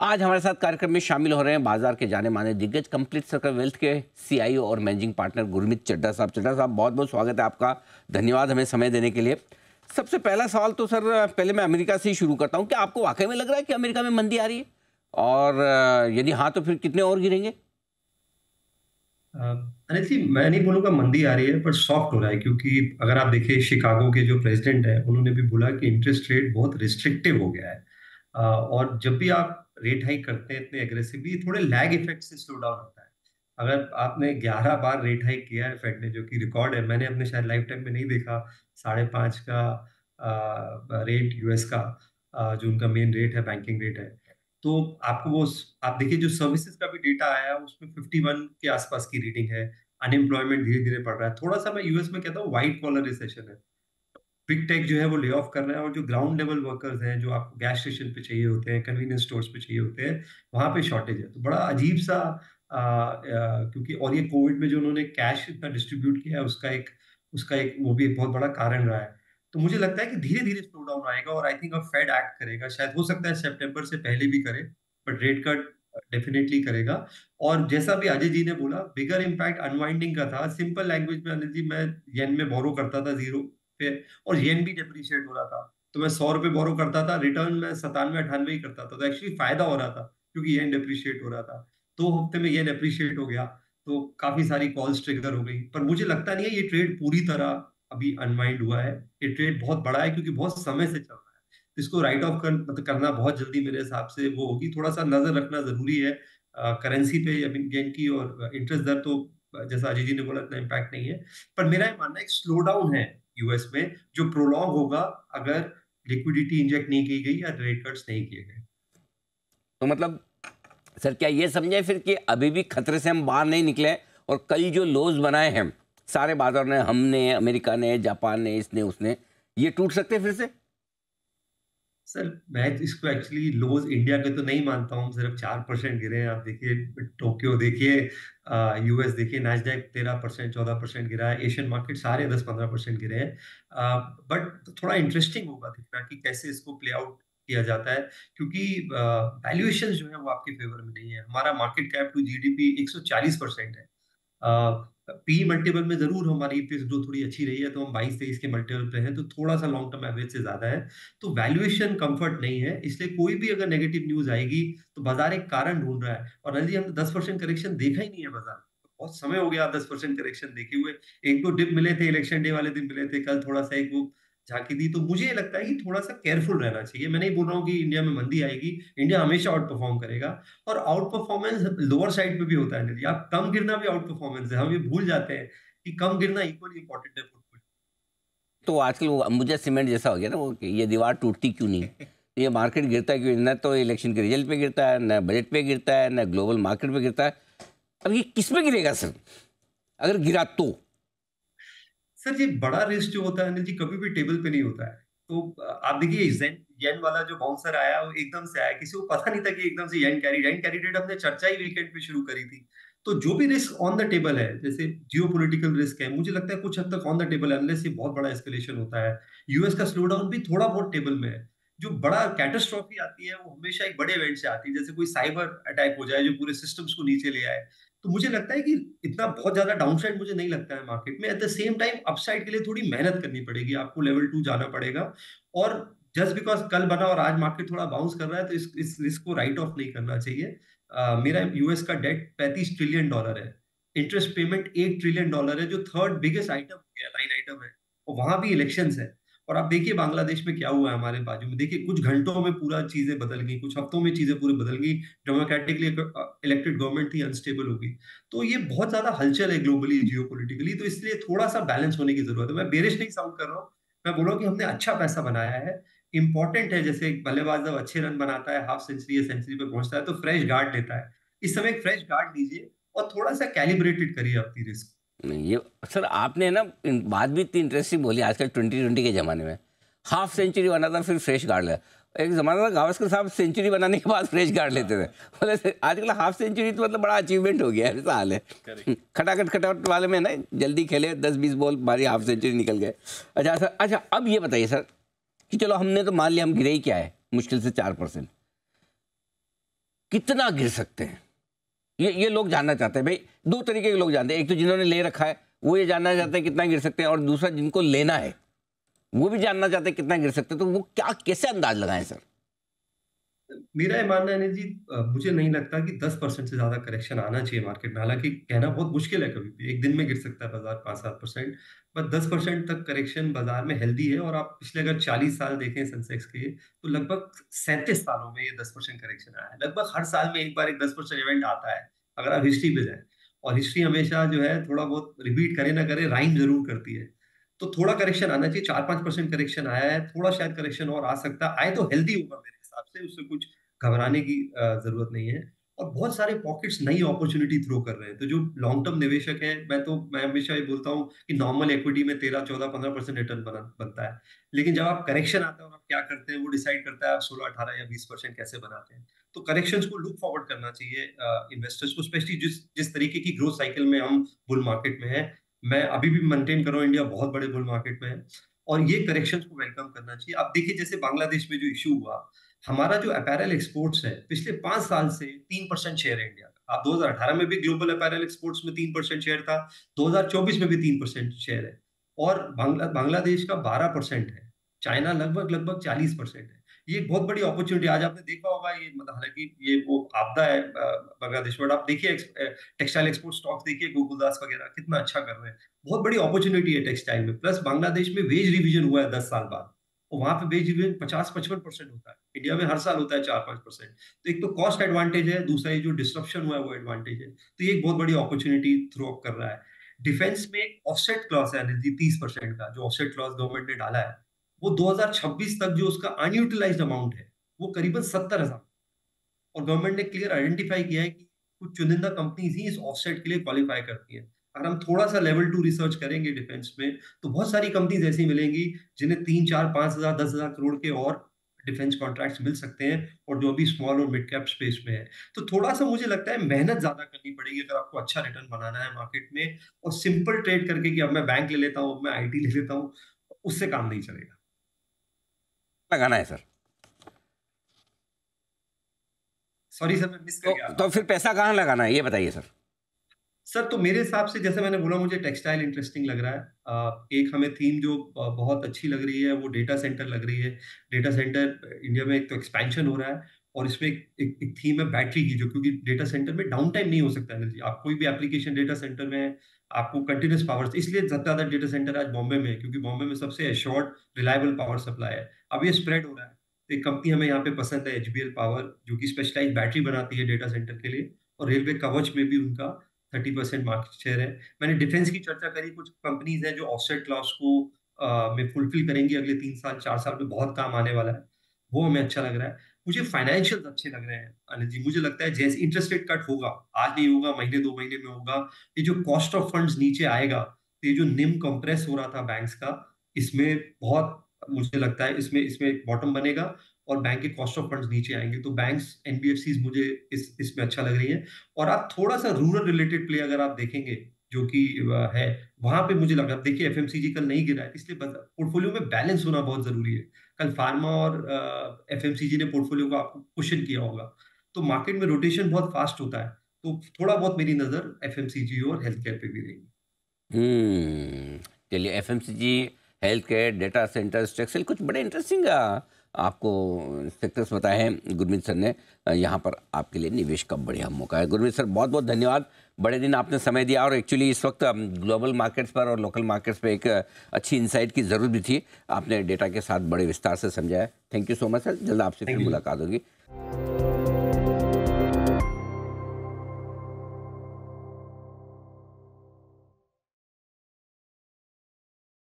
आज हमारे साथ कार्यक्रम में शामिल हो रहे हैं बाजार के जाने माने दिग्गज कंप्लीट सर्कल वेल्थ के सीईओ और मैनेजिंग पार्टनर गुरमीत चड्ढा साहब। चड्ढा साहब, बहुत बहुत स्वागत है आपका। धन्यवाद हमें समय देने के लिए। सबसे पहला सवाल तो सर, पहले मैं अमेरिका से ही शुरू करता हूं। क्या आपको वाकई में लग रहा है कि अमेरिका में मंदी आ रही है, और यदि हाँ तो फिर कितने और गिरेंगे? अनिल जी, मैं नहीं बोलूंगा मंदी आ रही है, पर सॉफ्ट हो रहा है। क्योंकि अगर आप देखिए, शिकागो के जो प्रेसिडेंट है उन्होंने भी बोला कि इंटरेस्ट रेट बहुत रिस्ट्रिक्टिव हो गया है। और जब भी आप रेट हाइक करते हैं इतने एग्रेसिवली, थोड़े लैग इफेक्ट से स्लो डाउन होता है। अगर आपने 11 बार रेट हाइक किया है फेड ने, जो कि रिकॉर्ड है, मैंने अपने शायद लाइफ टाइम में नहीं देखा। 5.5 का रेट यूएस का, जो उनका मेन रेट है, बैंकिंग रेट है। तो आपको वो, आप देखिए जो सर्विसेज का भी डेटा आया है उसमें 51 के आसपास की रीडिंग है। अनएम्प्लॉयमेंट धीरे धीरे बढ़ रहा है। थोड़ा सा मैं यूएस में कहता हूँ व्हाइट कॉलर रिसेशन है। बिग टेक जो है वो ले ऑफ कर रहा है, और जो ग्राउंड लेवल वर्कर्स हैं, जो आपको गैस स्टेशन पे चाहिए होते हैं, कन्वीनियंस स्टोर्स पे चाहिए होते हैं, वहां पे शॉर्टेज है। तो बड़ा अजीब सा, क्योंकि और ये कोविड में जो उन्होंने कैश इतना डिस्ट्रीब्यूट किया है, उसका एक वो भी एक बहुत बड़ा कारण रहा है। तो मुझे लगता है कि धीरे धीरे स्लो डाउन आएगा, और आई थिंक अब फेड एक्ट करेगा। शायद हो सकता है सितंबर से पहले भी करे, बट रेट कट डेफिनेटली करेगा। और जैसा भी अजय जी ने बोला, बिगर इम्पैक्ट अनवाइंडिंग का था। सिंपल लैंग्वेज में अनिल जी, मैं येन में बोरो करता था जीरो पे, और येन भी डेप्रिशिएट हो रहा था। तो मैं 100 रुपए बोरो करता था, रिटर्न मैं 97-98 ही करता था। तो एक्चुअली फायदा हो रहा था, क्योंकि येन डेप्रिशिएट हो रहा था। 2 हफ्ते में येन अप्रिशिएट हो गया, तो काफी सारी कॉल्स ट्रिगर हो गई। पर मुझे लगता नहीं है ये ट्रेड पूरी तरह अभी अनवाइंड हुआ है। ये ट्रेड बहुत बड़ा है, क्योंकि बहुत समय से चल रहा है। तो इसको राइट ऑफ मतलब करना बहुत जल्दी मेरे हिसाब से वो होगी। थोड़ा सा नजर रखना जरूरी है करेंसी पे, येन की। और इंटरेस्ट दर तो जैसा अजय जी ने बोला, इतना इम्पैक्ट नहीं है। पर मेरा ये मानना है एक स्लो डाउन है यूएस में, जो प्रोलॉन्ग होगा अगर लिक्विडिटी इंजेक्ट नहीं की गई या रेट कट्स नहीं किए गए। तो मतलब सर, क्या ये समझे फिर कि अभी भी खतरे से हम बाहर नहीं निकले, और कल जो लोज बनाए हैं सारे बाजार ने, हमने, अमेरिका ने, जापान ने, इसने उसने, ये टूट सकते हैं फिर से? सर, मैं इसको एक्चुअली लोज इंडिया के तो नहीं मानता हूँ। सिर्फ 4% गिरे हैं। आप देखिए टोक्यो, देखिए यूएस, देखिए नैस्डैक 13% 14% गिरा है। एशियन मार्केट सारे 10-15% गिरे हैं। बट थोड़ा इंटरेस्टिंग होगा देखना कि कैसे इसको प्ले आउट किया जाता है। क्योंकि वैल्यूएशन जो है वो आपके फेवर में नहीं है। हमारा मार्केट कैप टू जीडीपी 140% है। पी मल्टीपल में जरूर हमारी ईपीएस ग्रोथ थोड़ी अच्छी रही है, तो हम 22-23 के मल्टीपल पे हैं, तो थोड़ा सा लॉन्ग टर्म एवरेज से ज्यादा है। तो वैल्यूएशन कंफर्ट नहीं है, इसलिए कोई भी अगर नेगेटिव न्यूज आएगी तो बाजार एक कारण ढूंढ रहा है। और अनिल जी, हमने 10% करेक्शन देखा ही नहीं है बाजार। बहुत समय हो गया 10% करेक्शन देखे हुए। एक दो डिप मिले थे, इलेक्शन डे वाले दिन मिले थे, कल थोड़ा सा एक वो झांकी दी। तो मुझे ये लगता है कि थोड़ा सा केयरफुल रहना चाहिए। मैं नहीं बोल रहा हूँ कि इंडिया में मंदी आएगी। इंडिया हमेशा आउट परफॉर्म करेगा, और आउट परफॉर्मेंस लोअर साइड पे भी होता है निधि। आप कम गिरना भी आउट परफॉर्मेंस है। हम ये भूल जाते हैं कि कम गिरना इक्वली इंपॉर्टेंट है portfolio। तो आजकल वो अंबुजा सीमेंट जैसा हो गया ना, वो कि ये दीवार टूटती क्यों नहीं? ये मार्केट गिरता क्यों? न तो इलेक्शन के रिजल्ट पे गिरता है, न बजट पे गिरता है, न ग्लोबल मार्केट पे गिरता है। अब ये किस पे गिरेगा सर, अगर गिरा तो? सर, ये बड़ा रिस्क जो होता है अनिल जी, कभी भी टेबल पे नहीं होता है। तो आप देखिए जेन येन वाला जो बाउंसर आया, वो एकदम से आया। किसी को पता नहीं था कि एकदम से येन कैरी रेट हमने चर्चा ही वीकेंड पे शुरू करी थी। तो जो भी रिस्क ऑन द टेबल है, जैसे जियोपॉलिटिकल रिस्क है, मुझे लगता है कुछ हद तक ऑन द टेबल है, अनलेस ये बहुत बड़ा एस्केलेशन होता है। यूएस का स्लो डाउन भी थोड़ा बहुत टेबल में है। जो बड़ा कैटास्ट्रॉफी आती है वो हमेशा एक बड़े इवेंट से आती है, जैसे कोई साइबर अटैक हो जाए जो पूरे सिस्टम्स को नीचे ले आए। तो मुझे लगता है कि इतना बहुत ज्यादा डाउनसाइड मुझे नहीं लगता है मार्केट में। At the same time upside के लिए थोड़ी मेहनत करनी पड़ेगी, आपको लेवल 2 जाना पड़ेगा। और जस्ट बिकॉज कल बना और आज मार्केट थोड़ा बाउंस कर रहा है, तो इस रिस्क को राइट ऑफ नहीं करना चाहिए। मेरा यूएस का डेट $35 ट्रिलियन है। इंटरेस्ट पेमेंट $1 ट्रिलियन है, जो थर्ड बिगेस्ट आइटम हो गया, लाइन आइटम है। और वहां भी इलेक्शंस है। और आप देखिए बांग्लादेश में क्या हुआ है हमारे बाजू में। देखिए कुछ घंटों में पूरा चीजें बदल गई, कुछ हफ्तों में चीजें पूरी बदल गई। डेमोक्रेटिकली इलेक्टेड गवर्नमेंट थी, अनस्टेबल हो गई। तो ये बहुत ज्यादा हलचल है ग्लोबली, जियोपॉलिटिकली। तो इसलिए थोड़ा सा बैलेंस होने की जरूरत है। मैं बेरिश नहीं साउंड कर रहा हूँ। मैं बोल रहा हूँ कि हमने अच्छा पैसा बनाया है। इंपॉर्टेंट है, जैसे एक बल्लेबाज जब अच्छे रन बनाता है, हाफ सेंचुरी या सेंचुरी पे पहुंचता है, तो फ्रेश गार्ड लेता है। इस समय एक फ्रेश गार्ड लीजिए, और थोड़ा सा कैलिब्रेटेड करिए अपनी रिस्क। नहीं, ये सर आपने ना बात भी इतनी इंटरेस्टिंग बोली। आजकल 2020 के ज़माने में हाफ सेंचुरी बना था, फिर फ्रेश गार्ड लिया। एक ज़माना था गावस्कर साहब सेंचुरी बनाने के बाद फ्रेश गार्ड लेते थे। मतलब आजकल हाफ सेंचुरी तो मतलब बड़ा अचीवमेंट हो गया है, ऐसा हाल है। खटाखट खटाखट वाले में ना, जल्दी खेले 10-20 बॉल मारी, हाफ सेंचुरी निकल गए। अच्छा सर, अच्छा अब ये बताइए सर कि चलो हमने तो मान लिया हम गिरे ही क्या है, मुश्किल से 4%। कितना गिर सकते हैं? ये लोग जानना चाहते हैं भाई। दो तरीके के लोग जानते हैं, एक तो जिन्होंने ले रखा है वो ये जानना चाहते हैं कितना गिर सकते हैं, और दूसरा जिनको लेना है वो भी जानना चाहते हैं कितना गिर सकते हैं। तो वो क्या कैसे अंदाज लगाएं सर? मेरा ये मानना है अनिल जी, मुझे नहीं लगता कि 10% से ज्यादा करेक्शन आना चाहिए मार्केट में। हालांकि कहना बहुत मुश्किल है, कभी भी एक दिन में गिर सकता है बाजार 5-7%, पर 10% तक करेक्शन बाजार में हेल्दी है। और आप पिछले अगर 40 साल देखें सेंसेक्स के, तो लगभग 37 सालों में ये 10% करेक्शन आया है। लगभग हर साल में एक बार एक 10% इवेंट आता है अगर आप हिस्ट्री पे जाए। और हिस्ट्री हमेशा जो है थोड़ा बहुत रिपीट करे ना करे, राइम जरूर करती है। तो थोड़ा करेक्शन आना चाहिए, 4-5% करेक्शन आया है, थोड़ा शायद करेक्शन और आ सकता है। आए तो हेल्दी होगा मेरे हिसाब से, उससे कुछ घबराने की जरूरत नहीं है। और बहुत सारे पॉकेट्स नई अपॉर्चुनिटी थ्रो कर रहे हैं। तो जो लॉन्ग टर्म निवेशक हैं, मैं हमेशा ये बोलता हूँ कि नॉर्मल इक्विटी में 13-14-15% रिटर्न बनता है। लेकिन जब आप करेक्शन आता है और आप क्या करते हैं वो डिसाइड करता है आप 16-18 या 20% कैसे बनाते हैं। तो करेक्शंस को लुक फॉरवर्ड करना चाहिए इन्वेस्टर्स को, स्पेशली जिस जिस तरीके की ग्रोथ साइकिल में हम बुल मार्केट में है। मैं अभी भी मेंटेन कर रहा हूँ इंडिया बहुत बड़े बुल मार्केट में है, और ये करेक्शंस को वेलकम करना चाहिए। आप देखिए जैसे बांग्लादेश में जो इशू हुआ, हमारा जो अपैरल एक्सपोर्ट्स है पिछले 5 साल से 3% शेयर है इंडिया का। आप 2018 में भी ग्लोबल अपैरल एक्सपोर्ट्स में 3% शेयर था, 2024 में भी 3% शेयर है। और बांग्लादेश का 12% है, चाइना लगभग लगभग 40% है। ये एक बहुत बड़ी अपॉर्चुनिटी। आज आपने देखा होगा, ये मतलब हालांकि ये वो आपदा है बांग्लादेश में, आप देखिए टेक्सटाइल एक्सपोर्ट स्टॉक्स देखिए, गोकुलदास वगैरह कितना अच्छा कर रहे हैं। बहुत बड़ी अपॉर्चुनिटी है टेक्सटाइल में। प्लस बांग्लादेश में वेज रिविजन हुआ है 10 साल बाद, और वहां पे वेज रिविजन 50-55% होता है। इंडिया में हर साल होता है 4-5%। तो एक तो कॉस्ट एडवांटेज है, दूसरा ये जो डिस्ट्रप्शन हुआ है वो एडवांटेज है। तो ये एक बहुत बड़ी अपॉर्चुनिटी थ्रो अप कर रहा है। डिफेंस में ऑफसेट क्लॉज है अनिल जी, 30% का जो ऑफसेट क्लॉज गवर्नमेंट ने डाला है, वो 2026 तक जो उसका अनयूटिलाइज्ड अमाउंट है वो करीबन 70,000। और गवर्नमेंट ने क्लियर आइडेंटिफाई किया है कि कुछ चुनिंदा कंपनीज ही इस ऑफसेट के लिए क्वालिफाई करती हैं। अगर हम थोड़ा सा लेवल 2 रिसर्च करेंगे डिफेंस में, तो बहुत सारी कंपनीज ऐसी मिलेंगी जिन्हें 3-4-5 हज़ार 10,000 करोड़ के और डिफेंस कॉन्ट्रैक्ट्स मिल सकते हैं, और जो अभी स्मॉल और मिड कैप स्पेस में है। तो थोड़ा सा मुझे लगता है मेहनत ज्यादा करनी पड़ेगी अगर आपको अच्छा रिटर्न बनाना है मार्केट में। और सिंपल ट्रेड करके कि अब मैं बैंक ले लेता हूँ, अब मैं आईटी ले लेता हूँ, उससे काम नहीं चलेगा। लगाना है सर? सॉरी सर, मैं मिस कर गया। तो फिर पैसा कहाँ लगाना है ये बताइए सर। सर तो मेरे हिसाब से जैसे मैंने बोला, मुझे टेक्सटाइल इंटरेस्टिंग लग रहा है। एक हमें थीम जो बहुत अच्छी लग रही है वो डेटा सेंटर लग रही है। डेटा सेंटर इंडिया में एक तो एक्सपेंशन हो रहा है, और इसमें एक थीम है बैटरी की, जो क्योंकि डेटा सेंटर में डाउन टाइम नहीं हो सकता एनर्जी। आप कोई भी एप्लीकेशन डेटा सेंटर में आपको कंटिन्यूस पावर, इसलिए सबसे ज्यादा डेटा सेंटर आज बॉम्बे में है, क्योंकि बॉम्बे में सबसे एश्योर्ड रिलायबल पावर सप्लाई है। अब ये स्प्रेड हो रहा है। तो एक कंपनी हमें यहाँ पे पसंद है, एचबीएल पावर, जो कि स्पेशलाइज बैटरी बनाती है डेटा सेंटर के लिए। और रेलवे कवच में भी उनका 30% मार्केट शेयर है। मैंने डिफेंस की चर्चा करी, कुछ कंपनीज हैं जो ऑफसेट क्लॉज को में फुलफिल करेंगी अगले 3-4 साल में, बहुत काम आने वाला है। वो हमें अच्छा लग रहा है। मुझे फाइनेंशियल अच्छे लग रहे हैं अनिल जी। मुझे लगता है जैसे इंटरेस्ट रेट कट होगा, आज नहीं होगा, महीने 2 महीने में होगा, ये जो कॉस्ट ऑफ फंड्स नीचे आएगा, तो ये जो निम कंप्रेस हो रहा था बैंक्स का, इसमें बहुत, मुझे लगता है इसमें इसमें बॉटम बनेगा, और बैंक के कॉस्ट ऑफ फंड्स नीचे आएंगे। तो बैंक्स, एनबीएफसीज मुझे इसमें अच्छा लग रही है। और आप थोड़ा सा रूरल रिलेटेड प्ले अगर आप देखेंगे, जो कि है, वहां पे मुझे लगा, देखिए एफएमसीजी कल नहीं गिरा है, इसलिए पोर्टफोलियो में बैलेंस होना बहुत जरूरी है। कल फार्मा और एफएमसीजी ने पोर्टफोलियो को आपको क्वेश्चन किया होगा। तो मार्केट में रोटेशन बहुत फास्ट होता है, तो थोड़ा बहुत मेरी नजर एफएमसीजी और हेल्थ केयर पे भी रहेगी। चलिए, FMCG, health care, data centres, textile, कुछ बड़े इंटरेस्टिंग आपको सेक्टर्स बताए हैं गुरमीत सर ने। यहाँ पर आपके लिए निवेश का बढ़िया मौका है। गुरमीत सर, बहुत बहुत धन्यवाद, बड़े दिन आपने समय दिया, और एक्चुअली इस वक्त ग्लोबल मार्केट्स पर और लोकल मार्केट्स पर एक अच्छी इंसाइट की ज़रूरत भी थी। आपने डेटा के साथ बड़े विस्तार से समझाया। Thank you so much sir, जल्द आपसे फिर मुलाकात होगी।